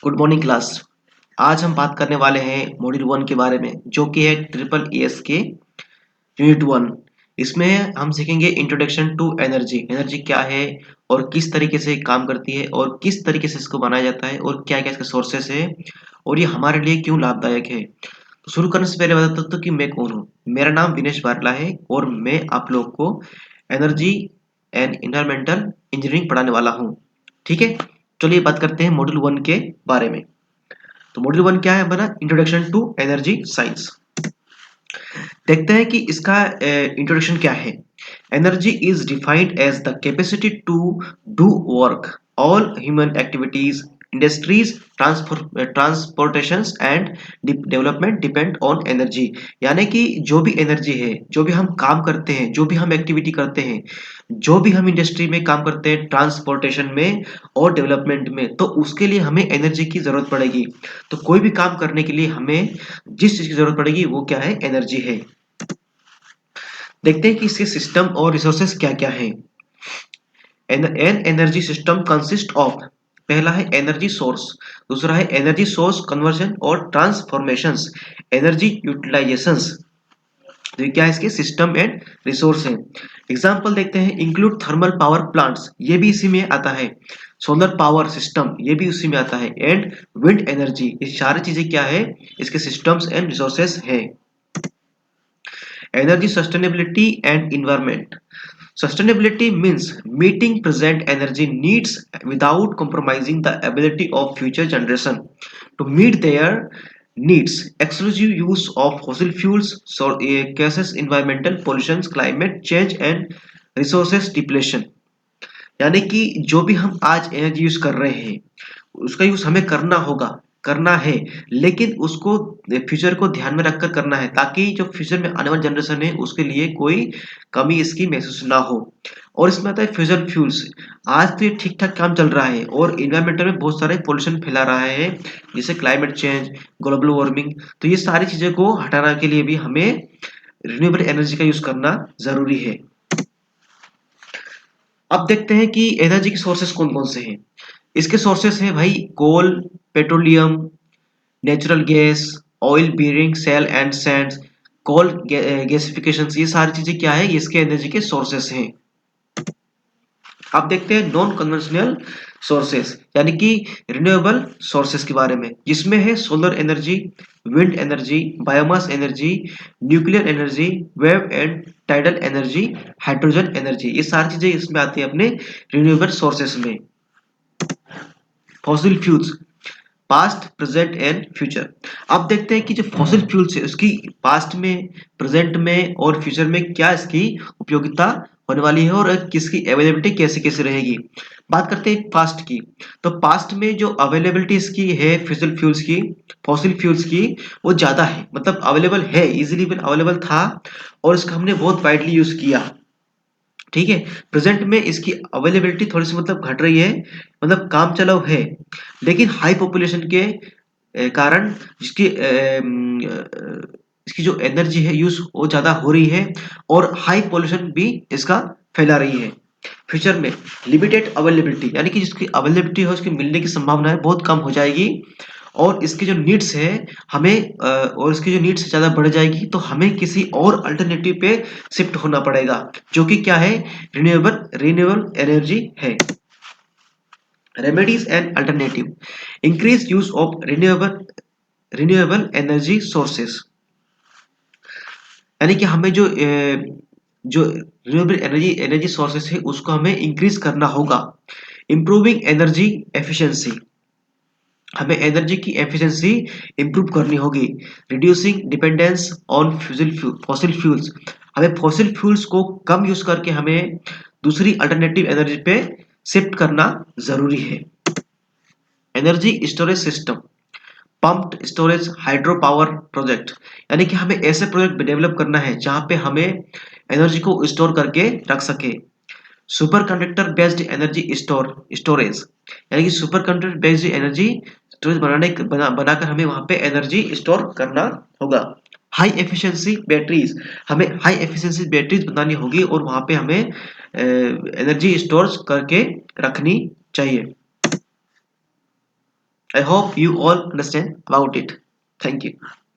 Good morning class. आज हम बात करने वाले हैं मॉड्यूल 1 के बारे में, जो कि है ट्रिपल ईएस के यूनिट 1। इसमें हम सीखेंगे इंट्रोडक्शन टू एनर्जी। एनर्जी क्या है और किस तरीके से काम करती है और किस तरीके से इसको बनाया जाता है और क्या क्या इसके सोर्सेस है और ये हमारे लिए क्यों लाभदायक है। तो शुरू करने से पहले बता देता हूँ कि मैं कौन हूँ। मेरा नाम विनेश बारला है और मैं आप लोग को एनर्जी एंड इन्वायरमेंटल इंजीनियरिंग पढ़ाने वाला हूँ। ठीक है, चलिए बात करते हैं मॉड्यूल 1 के बारे में। तो मॉड्यूल 1 क्या है हमारा? Introduction to energy science. देखते हैं कि इसका इंट्रोडक्शन क्या है। Energy is defined as the capacity to do work, all human activities, industries, transportation and development depend on energy. यानी कि जो भी एनर्जी है, जो भी हम काम करते हैं, जो भी हम एक्टिविटी करते हैं, जो भी हम इंडस्ट्री में काम करते हैं, ट्रांसपोर्टेशन में और डेवलपमेंट में, तो उसके लिए हमें एनर्जी की जरूरत पड़ेगी। तो कोई भी काम करने के लिए हमें जिस चीज की जरूरत पड़ेगी वो क्या है? एनर्जी है। देखते हैं कि इसके सिस्टम और रिसोर्सेस क्या क्या है। An energy system consist of, पहला है एनर्जी सोर्स, दूसरा है एनर्जी सोर्स कन्वर्जन और ट्रांसफॉर्मेशंस, एनर्जी यूटिलाइजेशंस। तो ये क्या है? इसके सिस्टम एंड रिसोर्स है। एग्जांपल देखते हैं, इंक्लूड थर्मल पावर प्लांट्स, ये भी इसी में आता है। सोलर पावर सिस्टम, ये भी उसी में आता है। एंड विंड एनर्जी, ये सारी चीजें क्या है? इसके सिस्टम्स एंड रिसोर्सेस है। Energy sustainability and environment. Sustainability means meeting present energy needs without compromising the ability of future generation to meet their needs. Exclusive use of fossil fuels causes environmental pollution, climate change and resources depletion. यानी कि जो भी हम आज energy use कर रहे हैं उसका यूज हमें करना है, लेकिन उसको फ्यूचर को ध्यान में रखकर करना है, ताकि जो फ्यूचर में आने वाली जनरेशन है उसके लिए कोई कमी इसकी महसूस ना हो। और इसमें आता है फ्यूचर फ्यूल्स। आज तो ये ठीक ठाक काम चल रहा है और इन्वायरमेंटल में बहुत सारे पोल्यूशन फैला रहा है, जैसे क्लाइमेट चेंज, ग्लोबल वार्मिंग। तो ये सारी चीजें को हटाने के लिए भी हमें रिन्यूएबल एनर्जी का यूज करना जरूरी है। अब देखते हैं कि एनर्जी के सोर्सेस कौन कौन से हैं। इसके सोर्सेस हैं भाई, coal, petroleum, natural gas, oil bearing shale and sands, coal gasification, ये सारी चीजें क्या है? ये इसके एनर्जी के सोर्सेस हैं। अब देखते हैं नॉन कन्वेंशनल सोर्सेस, यानी कि रिन्यूएबल सोर्सेस के बारे में, जिसमें है solar energy, wind energy, biomass energy, nuclear energy, wave and tidal energy, hydrogen energy. ये सारी चीजें इसमें आती है अपने रिन्यूएबल सोर्सेस में। Fossil fuels, past, present and future. अब देखते हैं कि जो फॉसिल फ्यूल्स है उसकी पास्ट में, प्रेजेंट में और फ्यूचर में क्या इसकी उपयोगिता होने वाली है और किसकी अवेलेबिलिटी कैसे कैसे रहेगी। बात करते हैं पास्ट की। तो पास्ट में जो अवेलेबिलिटी इसकी है फॉसिल फ्यूल्स की, वो ज्यादा है, मतलब अवेलेबल है, इजीली अवेलेबल था और इसका हमने बहुत वाइडली यूज किया। ठीक है, प्रेजेंट में इसकी अवेलेबिलिटी थोड़ी सी मतलब घट रही है, मतलब काम चलाऊ है, लेकिन हाई पॉपुलेशन के कारण जिसकी इसकी जो एनर्जी है यूज वो ज्यादा हो रही है और हाई पॉल्यूशन भी इसका फैला रही है। फ्यूचर में लिमिटेड अवेलेबिलिटी, यानी कि जिसकी अवेलेबिलिटी है उसकी मिलने की संभावना है बहुत कम हो जाएगी और इसकी जो नीड्स है हमें और इसकी जो नीड्स ज्यादा बढ़ जाएगी, तो हमें किसी और अल्टरनेटिव पे शिफ्ट होना पड़ेगा, जो कि क्या है? रिन्यूएबल एनर्जी है। Remedies and alternative, increase use of renewable energy sources, यानी कि हमें जो रिन्यूएबल एनर्जी सोर्सेस है उसको हमें इंक्रीज करना होगा। इंप्रूविंग एनर्जी एफिशिएंसी, हमें एनर्जी की एफिशिएंसी इंप्रूव करनी होगी। Reducing dependence on fossil fuels, हमें फॉसिल फ्यूल्स को कम यूज करके हमें दूसरी अल्टरनेटिव एनर्जी पे शिफ्ट करना जरूरी है। Energy storage system, pumped storage hydro power project, यानी कि हमें ऐसे प्रोजेक्ट डेवलप करना है जहां पे हमें एनर्जी को स्टोर करके रख सके। Super conductor based energy storage, यानी कि super conductor based energy storage बनाकर हमें वहां पे एनर्जी स्टोर करना होगा। हाई एफिशिएंसी बैटरीज, हमें हाई एफिशिएंसी बैटरीज बनानी होगी और वहां पे हमें एनर्जी स्टोर करके रखनी चाहिए। I hope you all understand about it. Thank you.